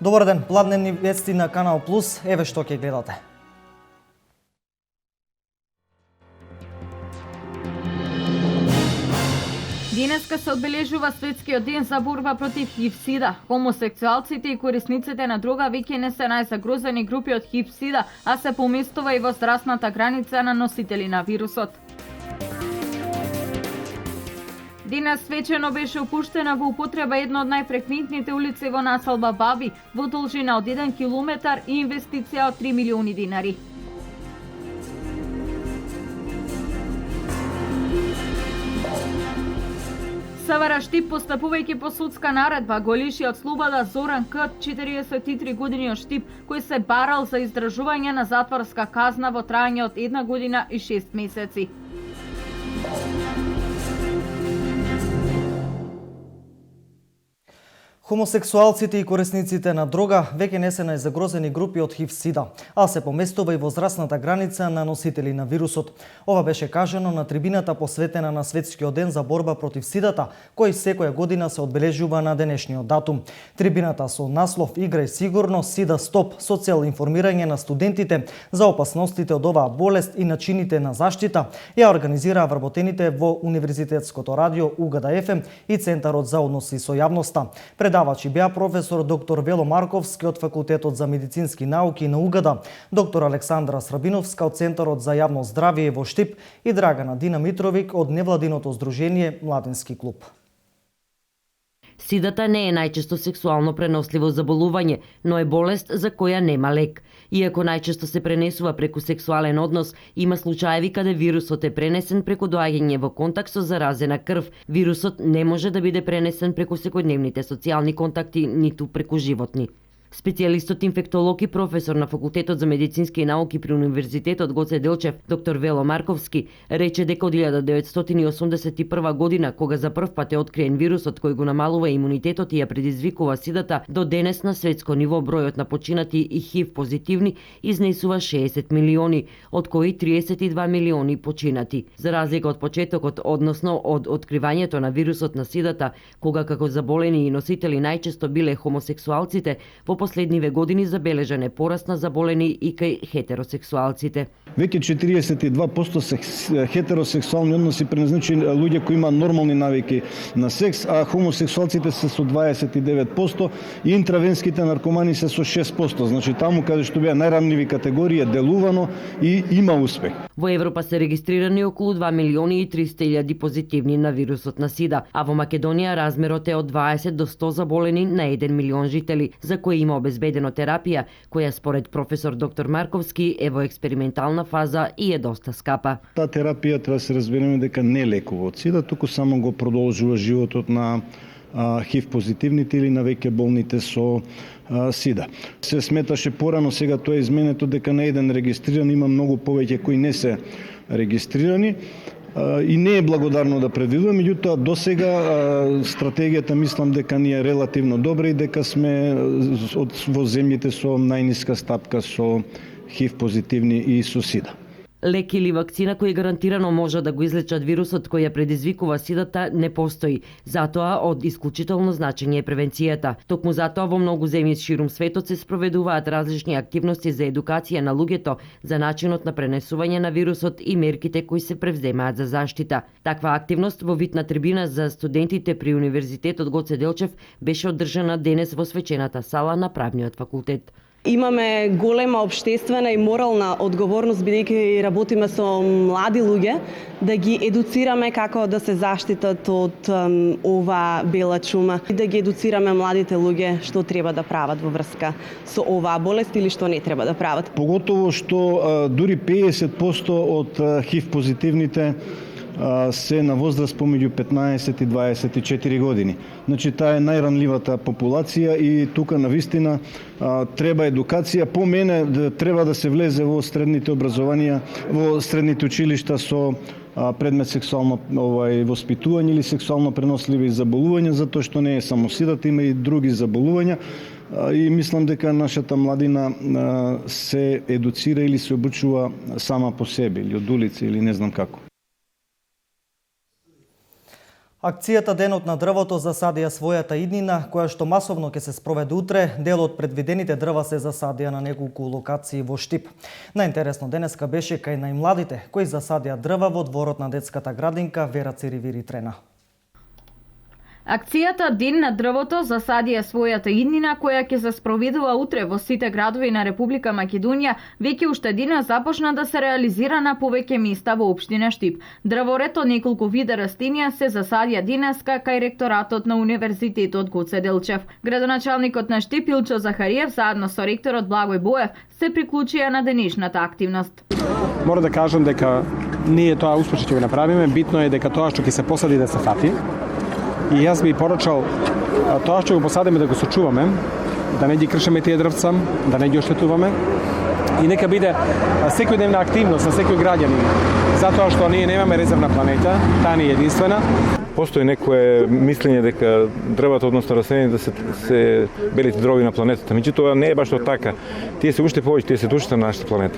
Добар ден, пладневни вести на Канал Плюс, еве што ќе гледате. Денеска се одбележува Светскиот ден за борба против ХИВ-СИДА. Хомосексуалците и корисниците на дрога веќе не се најзагрозени групи од ХИВ-СИДА, а се поместува и во возрастната граница на носители на вирусот. Денес свечено беше опуштена во употреба една од најфреквентните улици во населба Баби, во должина од 1 километар и инвестиција од 3 милиони динари. СВР Штип, постапувајќи по судска наредба, го лиши од слобода Зоран К, 43 години од Штип, кој се барал за издржување на затворска казна во трајање од 1 година и 6 месеци. Хомосексуалците и корисниците на дрога веќе не се најзагрозени групи од ХИВ-СИДА, а се поместува и возрастната граница на носители на вирусот. Ова беше кажано на трибината посветена на Светскиот ден за борба против сидата, кој секоја година се одбележува на денешниот датум. Трибината со наслов "Играј сигурно, Сида стоп" со цел информирање на студентите за опасностите од оваа болест и начините на заштита, ја организираа вработените во Универзитетското радио УГД ФМ и Центарот за односи со јавноста. Предавачи беа професор доктор Вело Марковски од Факултетот за медицински науки на УГД, доктор Александра Срабиновска од Центарот за јавно здравје во Штип и Драгана Дина Митровик од невладиното здружение Младински клуб. Сидата не е најчесто сексуално преносливо заболување, но е болест за која нема лек. Иако најчесто се пренесува преку сексуален однос, има случаеви каде вирусот е пренесен преку доаѓање во контакт со заразена крв. Вирусот не може да биде пренесен преку секојдневните социјални контакти, ниту преку животни. Специјалистот инфектолог и професор на Факултетот за медицински науки при Универзитетот Гоце Делчев, доктор Вело Марковски, рече дека од 1981 година, кога за прв пат е откриен вирусот кој го намалува имунитетот и ја предизвикува сидата, до денес на светско ниво бројот на починати и ХИВ позитивни изнесува 60 милиони, од кои 32 милиони починати. За разлика од почетокот, односно од откривањето на вирусот на сидата, кога како заболени и носители најчесто биле хомосексуалците, во последниве години забележан е пораст на заболени и кај хетеросексуалците. Веќе 42% се хетеросексуални односи предназначени луѓе кои имаат нормални навики на секс, а хомосексуалците се со 29% и интравенските наркомани се со 6%. Значи таму каде што беа најранливи категории е делувано и има успех. Во Европа се регистрирани околу 2 милиони и 300 илјади позитивни на вирусот на сида, а во Македонија размерот е од 20 до 100 заболени на 1 милион жители, за кои има обезбедено терапија, која според професор доктор Марковски е во експериментална фаза и е доста скапа. Таа терапија треба да се разбереме дека не лекува од сида, туку само го продолжува животот на ХИВ позитивните или на веќе болните со сида. Се сметаше порано, сега тоа е изменето дека на еден регистриран има многу повеќе кои не се регистрирани. И не е благодарно да предвидува, меѓутоа до сега стратегијата мислам дека ни е релативно добра и дека сме во земјите со најниска стапка со ХИВ позитивни и со сида. Лек или вакцина кој гарантирано може да го излечат вирусот кој ја предизвикува сидата не постои. Затоа од исклучително значење е превенцијата. Токму затоа во многу земји ширум светот се спроведуваат различни активности за едукација на луѓето за начинот на пренесување на вирусот и мерките кои се превземаат за заштита. Таква активност во вид на трибина за студентите при Универзитетот Гоце Делчев беше одржана денес во свечената сала на Правниот факултет. Имаме голема општествена и морална одговорност, бидејќи работиме со млади луѓе, да ги едуцираме како да се заштитат од ова бела чума и да ги едуцираме младите луѓе што треба да прават во врска со оваа болест или што не треба да прават. Поготово што дури 50% од ХИВ позитивните се на возраст помеѓу 15 и 24 години. Значи, таа е најранливата популација и тука навистина треба едукација. По мене треба да се влезе во средните образованија, во средните училишта со предмет сексуално воспитување или сексуално преносливи заболувања, затоа што не е само сидата, има и други заболувања. И мислам дека нашата младина се едуцира или се обучува сама по себе, или од улица, или не знам како. Акцијата Денот на дрвото засадија својата иднина, која што масовно ќе се спроведе утре. Дел од предвидените дрва се засадија на неколку локации во Штип. Најинтересно денеска беше кај најмладите, кои засадија дрва во дворот на детската градинка Вера Циривири Трена. Акцијата Ден на дрвото засадија својата иднина, која ќе се спроведува утре во сите градови на Република Македонија, веќе уште дена започна да се реализира на повеќе места во општина Штип. Дрворед од неколку вида растенија се засадија денеска кај ректоратот на Универзитетот Гоце Делчев. Градоначалникот на Штип Илчо Захариев заедно со ректорот Благој Боев се приклучија на денешната активност. Мора да кажам дека ние тоа успешно ќе го направиме, битно е дека тоа што ќе се посади да се фати. И јас би порачал тоа што го посадиме да го сочуваме, да не ги кршиме тие дрвца, да не ги оштетуваме и нека биде секојдневна активност на секој граѓанин, затоа што ние немаме резервна планета, таа не е единствена. Постои некое мислење дека дрвата, односно растенията се белите дрови на планетата. Меѓутоа не е баш така. Тие се уште повеќе, тие се душата на нашата планета.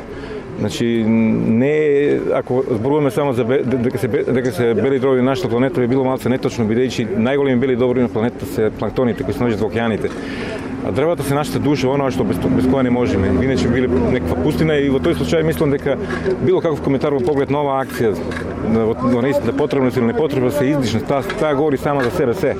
Значи, не ако зборуваме само за дека се бели дрови на нашата планета, би било малце неточно, бидејќи најголеми бели дрови на планетата се планктоните кои се наоѓаат во океаните. А дрвата се нашата душа, оно што без која не можеме. Иначе биле некаква пустина и во тој случај мислам дека било каков коментар во поглед на оваа акција, наистина потребност или непотребност се издишна, таа говори сама за себе се.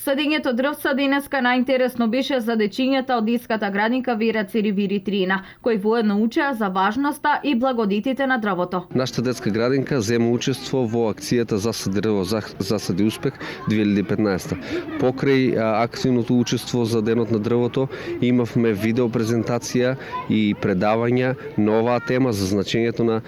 Садењето дрвца денеска најинтересно беше за дечињата од детската градинка Вера Циривири Трина, кои воедно учеа за важноста и благодетите на дрвото. Нашата детска градинка зема учество во акцијата Засади дрво, засади успех 2015. Покрај активното учество за Денот на дрвото имавме видео презентација и предавања на оваа тема за значењето на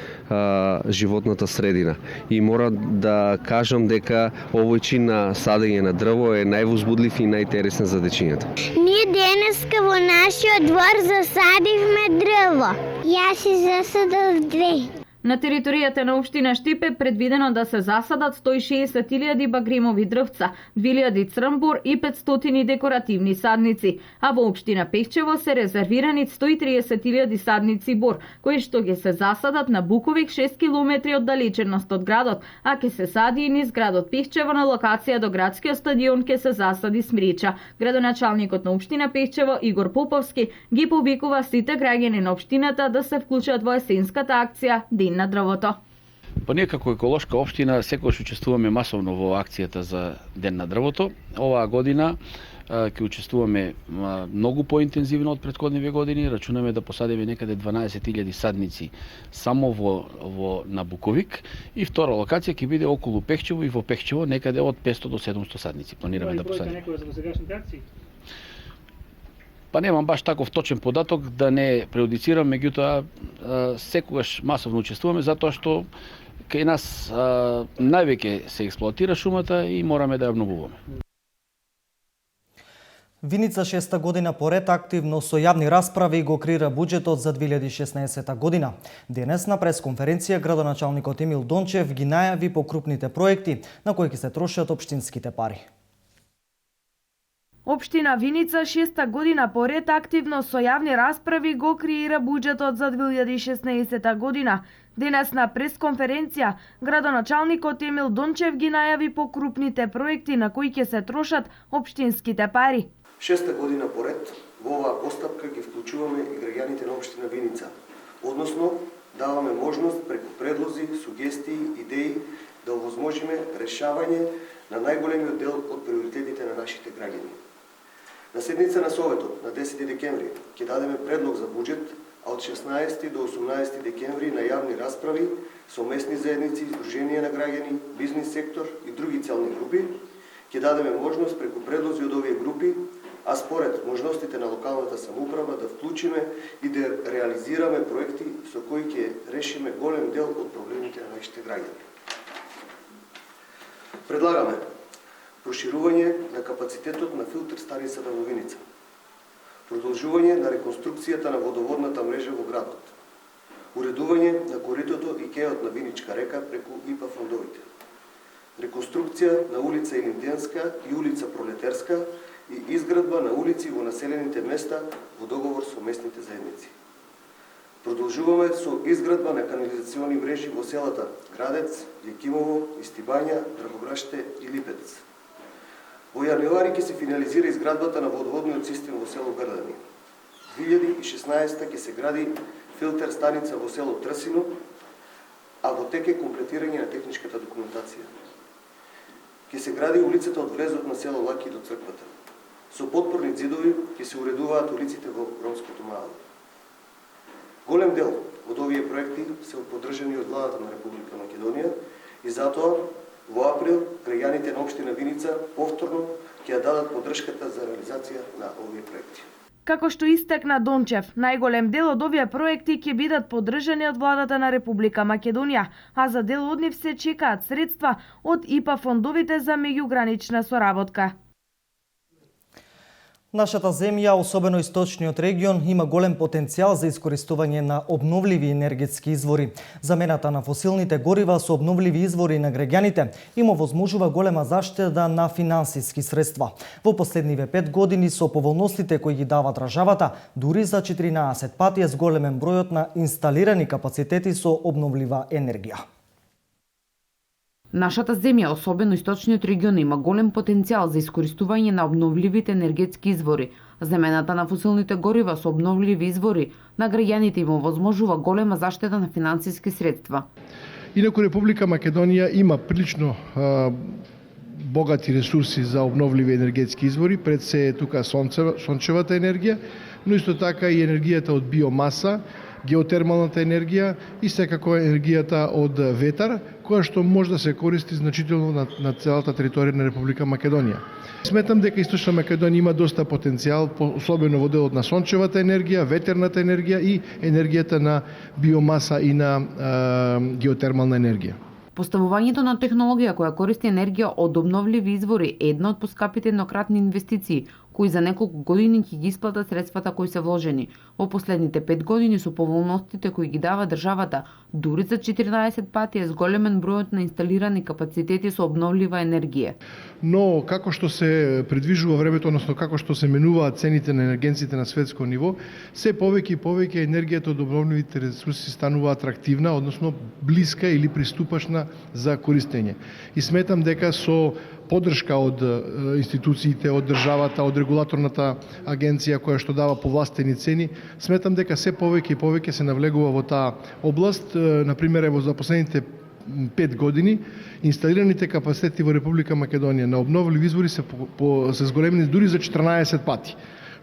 животната средина. И мора да кажам дека овој чин на садење на дрво е највозбудлив и најинтересен за дечињата. Ние денеска во нашиот двор засадивме дрво. Јас си засадав 2. На територијата на општина Штип е предвидено да се засадат 160.000 багримови дрвца, 2.000 црнбор и 500 декоративни садници, а во општина Пехчево се резервирани 130.000 садници бор, кои што ќе се засадат на Буковик 6 километри оддалеченост од градот, а ќе се сади и низ градот Пехчево на локација до градскиот стадион ќе се засади смреча. Градоначалникот на општина Пехчево Игор Поповски ги повикува сите граѓани на општината да се вклучат во есенската акција Ден на дрвото. Па ние како еколошка општина секогаш учествуваме масовно во акцијата за Ден на дрвото. Оваа година ќе учествуваме многу поинтензивно од претходниве години. Рачунаме да посадиме некаде 12.000 садници само во на Буковик и втора локација ќе биде околу Пехчево и во Пехчево некаде од 500 до 700 садници планираме да посадиме. Па немам баш таков точен податок да не преодицирам, меѓутоа секогаш масовно учествуваме затоа што кај нас највеќе се експлоатира шумата и мораме да ја обновуваме. Виница 6-та година поред активно со јавни расправи го креира буџетот за 2016 година. Денес на пресконференција градоначалникот Емил Дончев ги најави покрупните проекти на кои ќе се трошат општинските пари. Општина Виница 6-та година поред активно со јавни расправи го креира буџетот за 2016 година. Денес на пресконференција градоначалникот Емил Дончев ги најави покрупните проекти на кои ќе се трошат општинските пари. 6-та година поред во оваа постапка ги вклучуваме и граѓаните на општина Виница, односно даваме можност преку предлози, сугестии, идеи да овозможиме решавање на најголемиот дел од приоритетите на нашите граѓани. На седница на Советот на 10 декември ќе дадеме предлог за буџет, а од 16 до 18 декември на јавни расправи со местни заедници, здруженија на граѓани, бизнис сектор и други целни групи ќе дадеме можност преку предлози од овие групи, а според можностите на локалната самоуправа да вклучиме и да реализираме проекти со кои ќе решиме голем дел од проблемите на нашите граѓани. Предлагаме проширување на капацитетот на филтер станицата во Виница, продолжување на реконструкцијата на водоводната мрежа во градот, уредување на коритото и кеот на Виничка река преку ИПА фондовите, реконструкција на улица Илинденска и улица Пролетерска и изградба на улици во населените места во договор со местните заедници. Продолжуваме со изградба на канализациони мрежи во селата Градец, Јекимово, Истибања, Драгобраште и Липец. Во јануари ќе се финализира изградбата на водоводниот систем во село Грдани. 2016 ќе се гради филтер станица во село Трсино, а во тек е комплетирање на техничката документација. Ќе се гради улицата од влезот на село Лаки до црквата. Со подпорни ѕидови ќе се уредуваат улиците во ромското мало. Голем дел од овие проекти се поддржани од владата на Република Македонија и затоа во април граѓаните на општина Виница повторно ќе ја дадат поддршката за реализација на овие проекти. Како што истекна Дончев, најголем дел од овие проекти ќе бидат поддржани од владата на Република Македонија, а за дел од нив се чекаат средства од ИПА фондовите за меѓугранична соработка. Нашата земја, особено источниот регион, има голем потенцијал за искористување на обновливи енергетски извори. Замената на фосилните горива со обновливи извори на граѓаните им овозможува голема заштеда на финансиски средства. Во последниве 5 години со поволностите кои ги дава државата, дури за 14 пати е зголемен бројот на инсталирани капацитети со обновлива енергија. Нашата земја, особено источниот регион, има голем потенцијал за искористување на обновливите енергетски извори. Замената на фосилните горива со обновливи извори на граѓаните им овозможува голема заштеда на финансиски средства. Инаку Република Македонија има прилично богати ресурси за обновливи енергетски извори, пред се е тука сончевата енергија, но исто така и енергијата од биомаса, геотермалната енергија и секако енергијата од ветар, која што може да се користи значително на целата територија на Република Македонија. Сметам дека Источна Македонија има доста потенцијал, особено во делот на сончевата енергија, ветерната енергија и енергијата на биомаса и на геотермална енергија. Поставувањето на технологија која користи енергија од обновливи извори е една од поскапите еднократни инвестиции, кои за неколку години ќе ги исплатат средствата кои се вложени. Во последните 5 години со поволностите кои ги дава државата, дури за 14 пати е зголемен бројот на инсталирани капацитети со обновлива енергија. Но како што се предвижува времето, односно како што се менуваат цените на енергенците на светско ниво, се повеќе и повеќе енергијата од обновливите ресурси станува атрактивна, односно блиска или приступачна за користење. И сметам дека со поддршка од институциите, од државата, од регулаторната агенција која што дава повластени цени, сметам дека се повеќе и повеќе се навлегува во таа област. Например, ево за последните 5 години инсталираните капацитети во Република Македонија на обновливи извори се зголемени дури за 14 пати.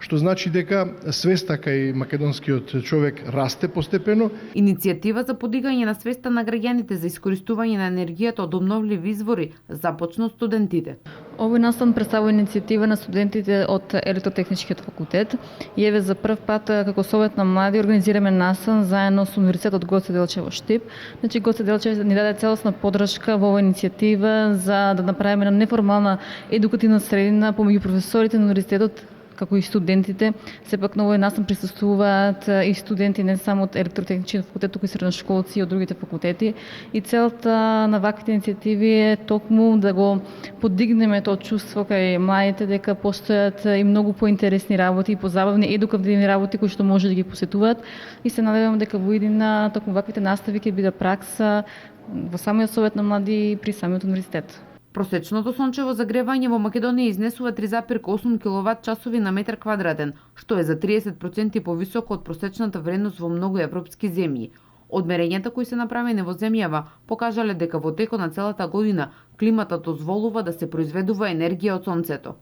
Што значи дека свеста кај македонскиот човек расте постепено. Иницијатива за подигање на свеста на граѓаните за искористување на енергијата од обновливи извори започна од студентите. Овој настан представува иницијатива на студентите од Електротехничкиот факултет и еве за прв пат како Совет на млади организираме настан заедно со Универзитетот Гоце Делчев во Штип. Значи Гоце Делчев ни даде целосна поддршка во оваа иницијатива за да направиме една неформална едукативна средина помеѓу професорите на универзитетот како и студентите. Сепак на овој настан присуствуваат и студенти не само од Електротехничкиот факултет, туку и средношколци од другите факултети. И целта на ваквите иницијативи е токму да го подигнеме тоа чувство кај младите дека постојат и многу поинтересни работи и позабавни едукативни работи кои што може да ги посетуваат. И се надевам дека во иднина токму ваквите настави ќе биде пракса во самиот Совет на млади при самиот универзитет. Просечното сончево загревање во Македонија изнесува 3,8 киловат-часови на метар квадратен, што е за 30% повисоко од просечната вредност во многу европски земји. Одмерењата кои се направени во земјава покажале дека во текот на целата година климата дозволува да се произведува енергија од сонцето.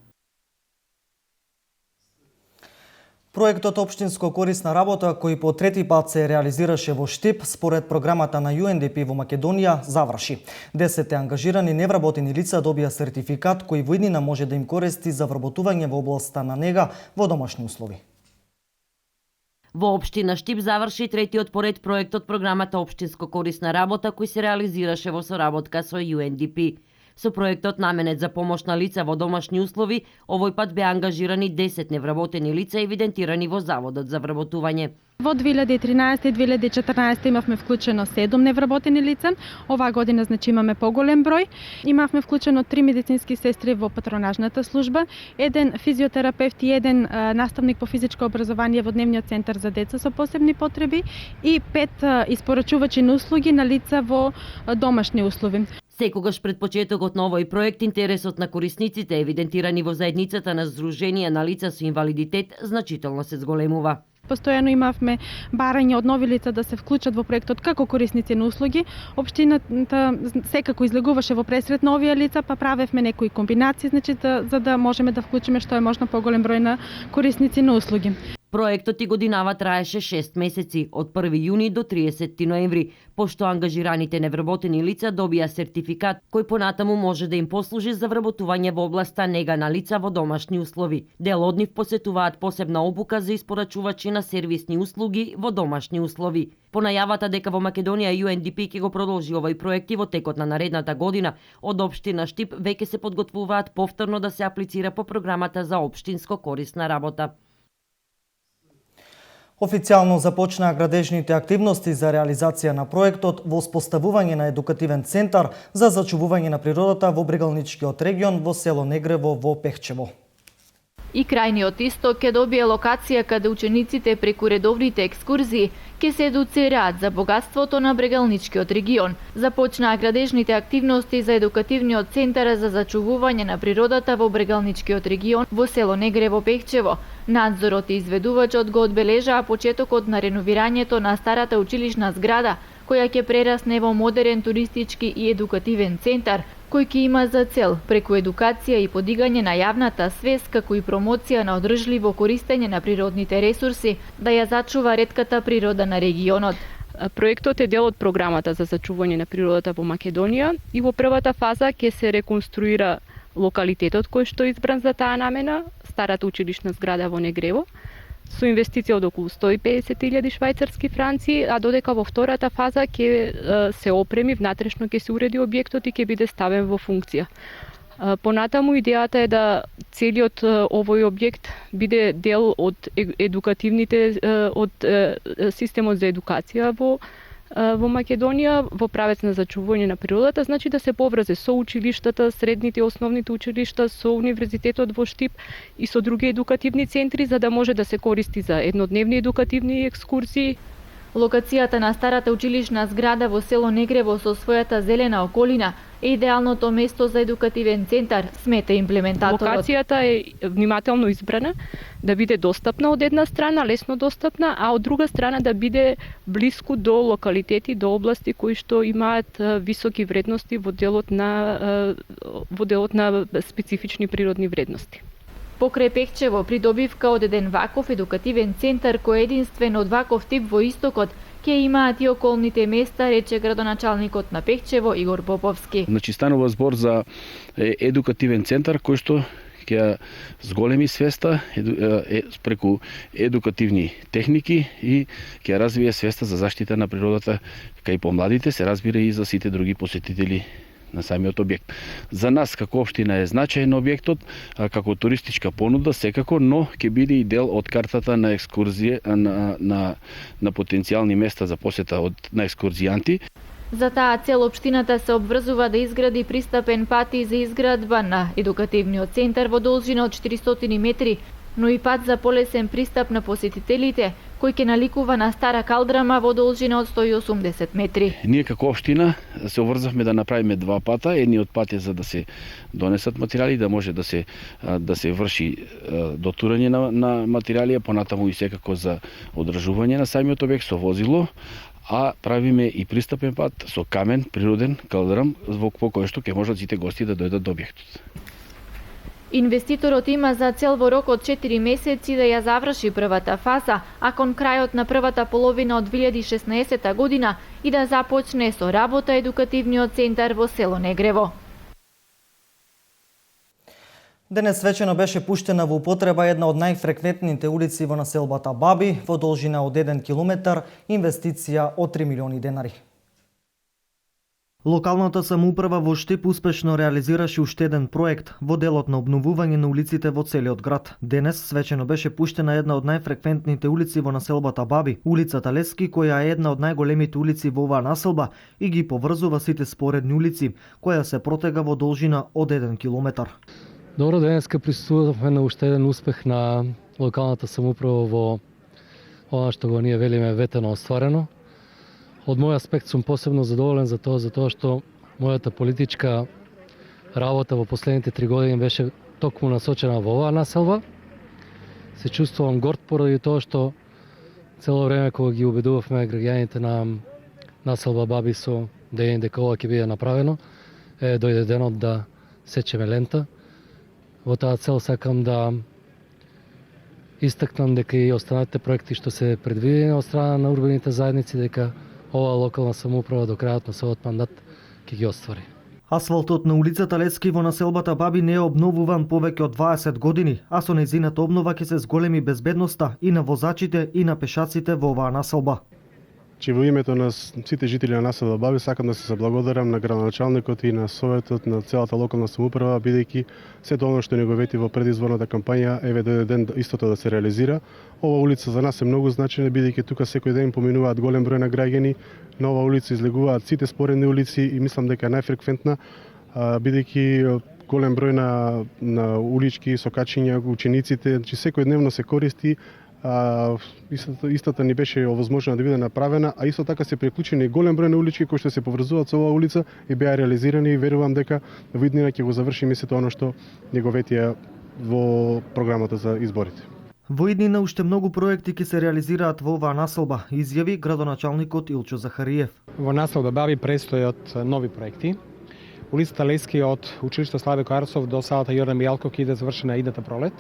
Проектот Општинско корисна работа, кој по трети пат се реализираше во Штип, според програмата на UNDP во Македонија, заврши. 10 ангажирани невработени лица добија сертификат кој во иднина може да им користи за вработување во областа на нега во домашни услови. Во општина Штип заврши третиот поред проектот програмата Општинско корисна работа кој се реализираше во соработка со UNDP. Со проектот наменет за помош на лица во домашни услови, овој пат беа ангажирани 10 невработени лица евидентирани во Заводот за вработување. Во 2013 и 2014 имавме вклучено 7 невработени лица. Оваа година значи имаме поголем број. Имавме вклучено 3 медицински сестри во патронажната служба, еден физиотерапевт и еден наставник по физичко образование во дневниот центар за деца со посебни потреби и 5 испорачувачи на услуги на лица во домашни услови. Секогаш пред почетокот на овој проект интересот на корисниците евидентирани во заедницата на Сдруженија на лица со инвалидитет значително се зголемува. Постојано имавме барање од нови лица да се вклучат во проектот како корисници на услуги. Општината секако излегуваше во пресрет на овие лица, па правевме некои комбинации, значи за да можеме да вклучиме што е можно поголем број на корисници на услуги. Проектот и годинава траеше 6 месеци, од 1 јуни до 30 ноември, пошто ангажираните невработени лица добија сертификат кој понатаму може да им послужи за вработување во областа нега на лица во домашни услови. Дел од нив посетуваат посебна обука за испорачувачи на сервисни услуги во домашни услови. По најавата дека во Македонија UNDP ќе го продолжи овој проект и во текот на наредната година, од општина Штип веќе се подготвуваат повторно да се аплицира по програмата за општинско корисна работа. Официјално започнаа градежните активности за реализација на проектот во воспоставување на едукативен центар за зачувување на природата во Брегалничкиот регион во село Негрево во Пехчево. И крајниот исток ќе добие локација каде учениците преку редовните екскурзии ќе се едуцираат за богатството на Брегалничкиот регион. Започнаа градежните активности за едукативниот центар за зачувување на природата во Брегалничкиот регион во село Негрево Пехчево. Надзорот и изведувачот го одбележаа почетокот на реновирањето на старата училишна зграда, која ќе прерасне во модерен туристички и едукативен центар, кој ќе има за цел, преку едукација и подигање на јавната свест, како и промоција на одржливо користење на природните ресурси, да ја зачува ретката природа на регионот. Проектот е дел од програмата за зачување на природата во Македонија и во првата фаза ќе се реконструира локалитетот кој што е избран за таа намена, старата училишна зграда во Негрево, со инвестиција од околу 150.000 швајцарски франци, а додека во втората фаза ќе се опреми, внатрешно ќе се уреди објектот и ќе биде ставен во функција. Понатаму идејата е да целиот овој објект биде дел од едукативните од системот за едукација во Македонија во правец на зачувување на природата, значи да се поврзе со училиштата, средните и основните училишта, со универзитетот во Штип и со други едукативни центри, за да може да се користи за еднодневни едукативни екскурзии. Локацијата на старата училишна зграда во село Негрево со својата зелена околина е идеалното место за едукативен центар, смета имплементаторот. Локацијата е внимателно избрана да биде достапна од една страна, лесно достапна, а од друга страна да биде блиску до локалитети, до области кои што имаат високи вредности во делот на специфични природни вредности. Покрај Пехчево, придобивка од еден ваков едукативен центар кој е единствен од ваков тип во истокот, ќе имаат и околните места, рече градоначалникот на Пехчево Игор Поповски. Значи станува збор за едукативен центар кој што ќе зголеми свеста преку едукативни техники и ќе развие свеста за заштита на природата кај помладите, се разбира и за сите други посетители на самиот објект. За нас како општина е значаен објектот, како туристичка понуда секако, но ќе биде и дел од картата на екскурзија на потенцијални места за посета на екскурзијанти. За таа цел општината се обврзува да изгради пристапен пат и за изградба на едукативниот центар во должина од 400 метри, но и пат за полесен пристап на посетителите, кој ќе наликува на стара калдрама во должина од 180 метри. Ние како општина се обврзавме да направиме два пата. Едниот пат е за да се донесат материјали, да може да се врши дотурање на материјали, понатаму и секако за одржување на самиот објект со возило, а правиме и пристапен пат со камен, природен калдрам, во кој што ќе можат сите гости да дојдат до објектот. Инвеститорот има за цел во рок од 4 месеци да ја заврши првата фаза, а кон крајот на првата половина од 2016 година и да започне со работа едукативниот центар во село Негрево. Денес свечено беше пуштена во употреба една од најфреквентните улици во населбата Баби во должина од 1 километар, инвестиција од 3 милиони денари. Локалната самоуправа во Штип успешно реализираше уште еден проект во делот на обновување на улиците во целиот град. Денес свечено беше пуштена една од најфреквентните улици во населбата Баби, улицата Лески, која е една од најголемите улици во оваа населба и ги поврзува сите споредни улици, која се протега во должина од 1 километар. Добро, денеска присуствувавме на уште еден успех на локалната самоуправа во ова што го ние велиме ветено остварено. Од мој аспект сум посебно задоволен за тоа што мојата политичка работа во последните 3 години беше токму насочена во оваа населба. Се чувствувам горд поради тоа што цело време кога ги убедувавме граѓаните на населба Баби со дејање дека ова ќе биде направено, дојде денот да сечеме лента. Во таа цел сакам да истакнам дека и останатите проекти што се предвидени од страна на урбаните заедници, дека ова локална самоуправа до крајот на својот мандат ќе ги оствари. Асфалтот на улицата Лески во населбата Баби не е обновуван повеќе од 20 години, а со нејзината обнова ќе се зголеми безбедноста и на возачите и на пешаците во оваа населба. Во името на сите жители на населба Баби сакам да се заблагодарам на градоначалникот и на советот на целата локална самоуправа, бидејќи сето оно што ни го вети во предизборната кампања, еве дојде ден истото да се реализира. Ова улица за нас е многу значена, бидејќи тука секој ден поминуваат голем број на граѓани. На оваа улица излегуваат сите споредни улици и мислам дека е најфреквентна, бидејќи голем број на улички, сокачиња, учениците, значи секојдневно се користи. Истата ни беше овозможена да биде направена, а исто така се приклучени голем број на улички кои што се поврзуваат со оваа улица и беа реализирани и верувам дека во иднина ќе го завршиме сето оно што ни го ветија во програмата за изборите. Во иднина уште многу проекти ќе се реализираат во оваа населба, изјави градоначалникот Илчо Захариев. Во населба Баби престојат нови проекти. Улицата Лески од училиште Славе Карсов до салата Јордан Мијалков ќе иде завршена идната пролет.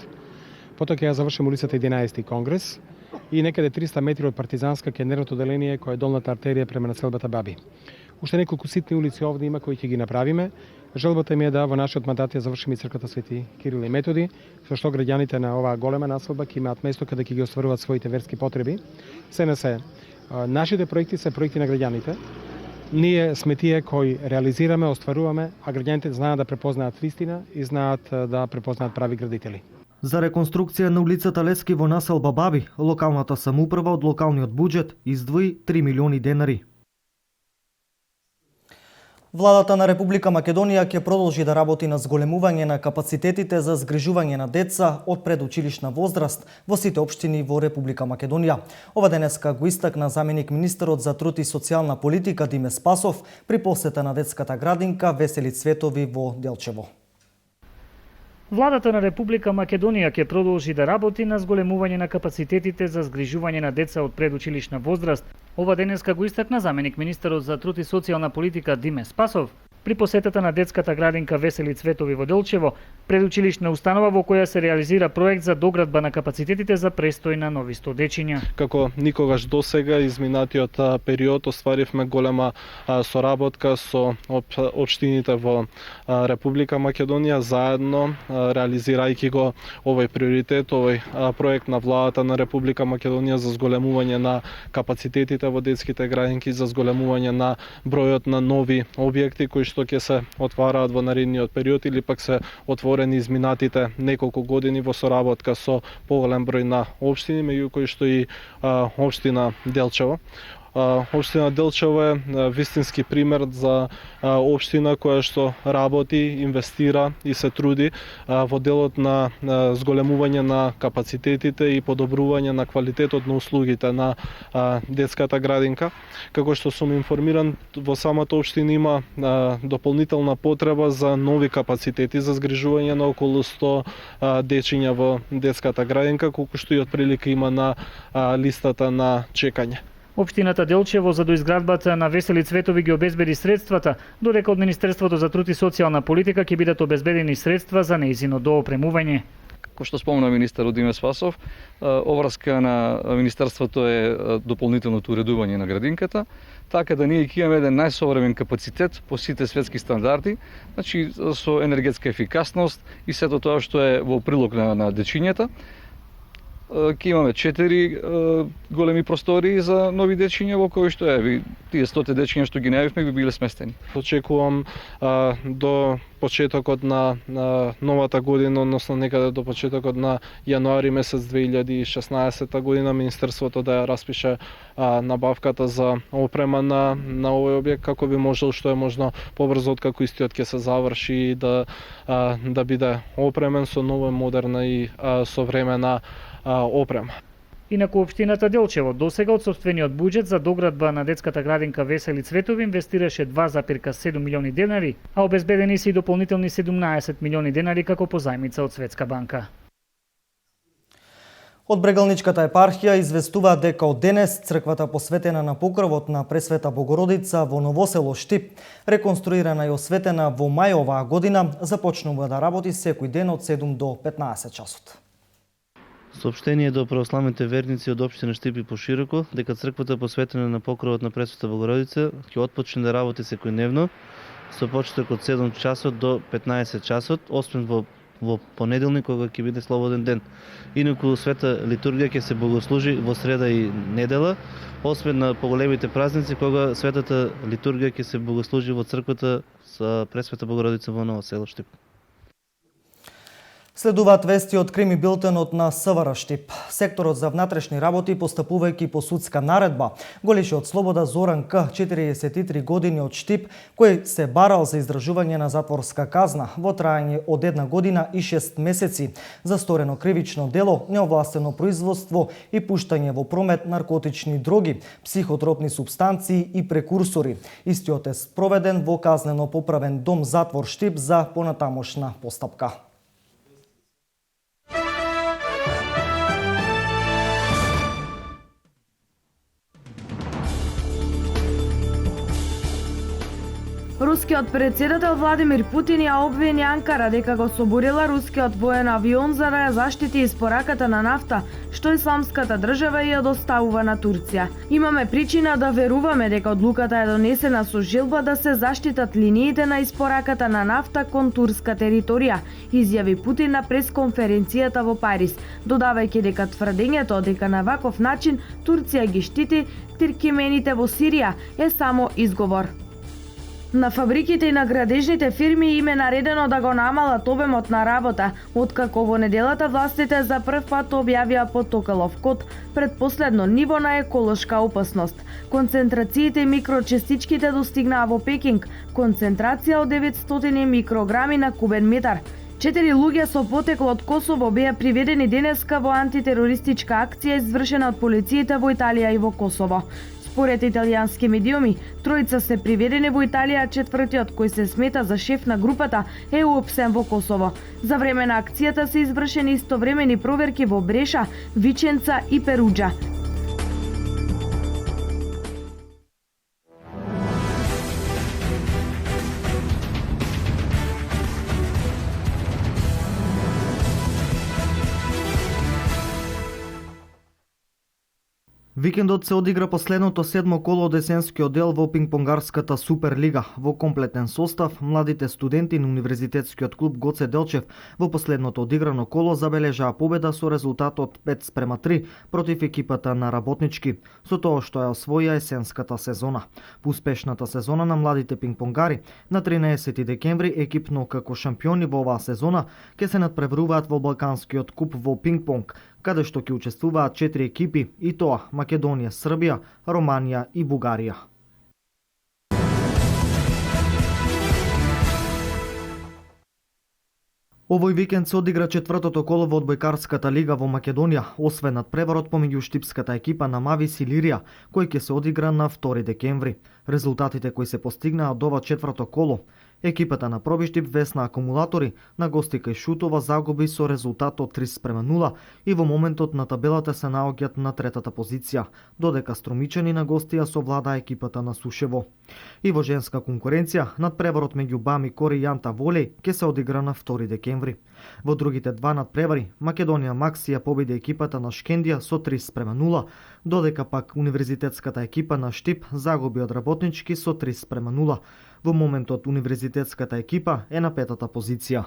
Потоа ќе ја завршим улицата 11 Конгрес и некаде 300 метри од Партизанска ке нервното деление која е долната артерија према населбата Баби. Уште неколку ситни улици овде има кои ќе ги направиме. Желбата ми е да во нашиот мандат ја завршиме и црквата Свети Кирил и Методи, со што граѓаните на оваа голема населба ќе имаат место каде ќе ги остваруваат своите верски потреби. Нашите проекти се проекти на граѓаните. Ние сме тие кои реализираме, остваруваме, а граѓаните знаат да препознаат вистина и знаат да препознаат прави градители. За реконструкција на улицата Лески во населба Баби, локалната самоуправа од локалниот буџет издвои 3 милиони денари. Владата на Република Македонија ќе продолжи да работи на зголемување на капацитетите за згрижување на деца од предучилишна возраст во сите општини во Република Македонија. Ова денеска го истакна заменик министерот за труд и социјална политика Диме Спасов при посета на детската градинка Весели Цветови во Делчево. Владата на Република Македонија ќе продолжи да работи на зголемување на капацитетите за згрижување на деца од предучилишна возраст. Ова денеска го истакна заменик министерот за труд и социјална политика Диме Спасов при посетата на детската градинка Весели Цветови во Делчево, предучилишна установа во која се реализира проект за доградба на капацитетите за престој на нови 100 дечиња. Како никогаш досега изминатиот период остваривме голема соработка со општините во Република Македонија, заедно реализирајќи го овој приоритет, овој проект на владата на Република Македонија за зголемување на капацитетите во детските градинки, за зголемување на бројот на нови објекти кои што ќе се отвараат во наредниот период или пак се отворени изминатите неколку години во соработка со поголем број на општини, меѓу кои што и општина Делчево. Општина Делчево е вистински пример за општина која што работи, инвестира и се труди во делот на зголемување на капацитетите и подобрување на квалитетот на услугите на детската градинка. Како што сум информиран, во самата општина има дополнителна потреба за нови капацитети за згрижување на околу 100 дечиња во детската градинка, колку што и отприлика има на листата на чекање. Општината Делчево за доизградбата на Весели Цветови ги обезбеди средствата, додека од Министерството за труд и социјална политика ќе бидат обезбедени средства за нејзино доопремување. Како што спомна министерот Диме Спасов, обврска на Министерството е дополнителното уредување на градинката, така да ние ќе имаме еден најсовремен капацитет по сите светски стандарди, значи со енергетска ефикасност и сето тоа што е во прилог на дечињата. ќе имаме 4 големи простории за нови дечиња во кои што тие 100 дечиња што ги најавивме би биле сместени. Очекувам до почетокот на новата година, односно некаде до почетокот на јануари месец 2016 година, Министерството да ја распише набавката за опрема на овој објект, како би можел што е можно побрзо откако истиот ќе се заврши и да биде опремен со нова, модерна и современа опрема. Инаку општината Делчево досега од сопствениот буџет за доградба на детската градинка Весели Цветови инвестираше 2,7 милиони денари, а обезбедени се и дополнителни 17 милиони денари како позајмица од Светска банка. Од Брегалничката епархија известува дека од денес црквата посветена на покровот на Пресвета Богородица во Новосело Штип, реконструирана и осветена во мај оваа година, започнува да работи секој ден од 7 до 15 часот. Соопштение до православните верници од општина Штип и пошироко дека црквата посветена на покровот на Пресвета Богородица ќе отпочне да работи секојдневно со почеток од 7 часот до 15 часот, освен во понеделник кога ќе биде слободен ден. Инаку света литургија ќе се богослужи во среда и недела, освен на поголемите празници кога светата литургија ќе се богослужи во црквата со Пресвета Богородица во Ново село Штип. Следуваат вести од крими билтенот на СВР Штип. Секторот за внатрешни работи, постапувајќи по судска наредба, го лиши од слобода Зоран К, 43 години од Штип, кој се барал за издржување на затворска казна во трајање од 1 година и 6 месеци за сторено кривично дело, неовластено производство и пуштање во промет наркотични дроги, психотропни супстанции и прекурсори. Истиот е спроведен во казнено поправен дом затвор Штип за понатамошна постапка. Рускиот председател Владимир Путин ја обвини Анкара дека го соборила рускиот воен авион за да ја заштити испораката на нафта, што исламската држава ја доставува на Турција. Имаме причина да веруваме дека одлуката е донесена со желба да се заштитат линиите на испораката на нафта кон турска територија, изјави Путин на пресконференцијата во Париз, додавајќи дека тврдењето дека на ваков начин Турција ги штити тиркимените во Сирија е само изговор. На фабриките и на градежните фирми им е наредено да го намалат обемот на работа, откако во неделата властите за прв пат објавија потокалов код предпоследно ниво на еколошка опасност. Концентрациите микрочестичките достигнаа во Пекинг, концентрација од 900 микрограми на кубен метар. 4 луѓе со потекло од Косово беа приведени денеска во антитерористичка акција извршена од полициите во Италија и во Косово. Според италијански медиуми, тројца се приведени во Италија, четвртиот кој се смета за шеф на групата е уопсен во Косово. За време на акцијата се извршени истовремени проверки во Бреша, Виченца и Перуџа. Викендот се одигра последното 7 коло од есенскиот дел во пингпонгарската Суперлига. Во комплетен состав, младите студенти на Универзитетскиот клуб Гоце Делчев во последното одиграно коло забележаа победа со резултат од 5:3 против екипата на Работнички, со тоа што ја освоија есенската сезона. По успешната сезона на младите пингпонгари, на 13 декември екипно како шампиони во оваа сезона ќе се надпреваруваат во Балканскиот куп во пингпонг, каде што ќе учествуваат 4 екипи, и тоа Македонија, Србија, Романија и Бугарија. Овој викенд се одигра четвртото коло во одбојкарската лига во Македонија, освен надпреварот помеѓу штипската екипа на Мавис и Лирија, кој ќе се одигра на 2 декември. Резултатите кои се постигнаа од ова четврто коло: екипата на Пробиштип Весна Акумулатори на гости кај Шутова загуби со резултат од 3:0 и во моментот на табелата се наоѓаат на третата позиција, додека Струмичани на гости ја совладаа екипата на Сушево. И во женска конкуренција, надпреварот меѓу Бами Кори и Јанта Волеј ќе се одигра на 2 декември. Во другите два надпревари, Македонија Макси ја победи екипата на Шкендија со 3:0, додека пак универзитетската екипа на Штип загуби од Работнички со 3:0. Во моментот универзитетската екипа е на 5-та позиција.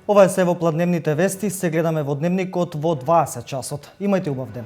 Ова е се во Пладневните вести, се гледаме во Дневникот во 20 часот. Имајте убав ден.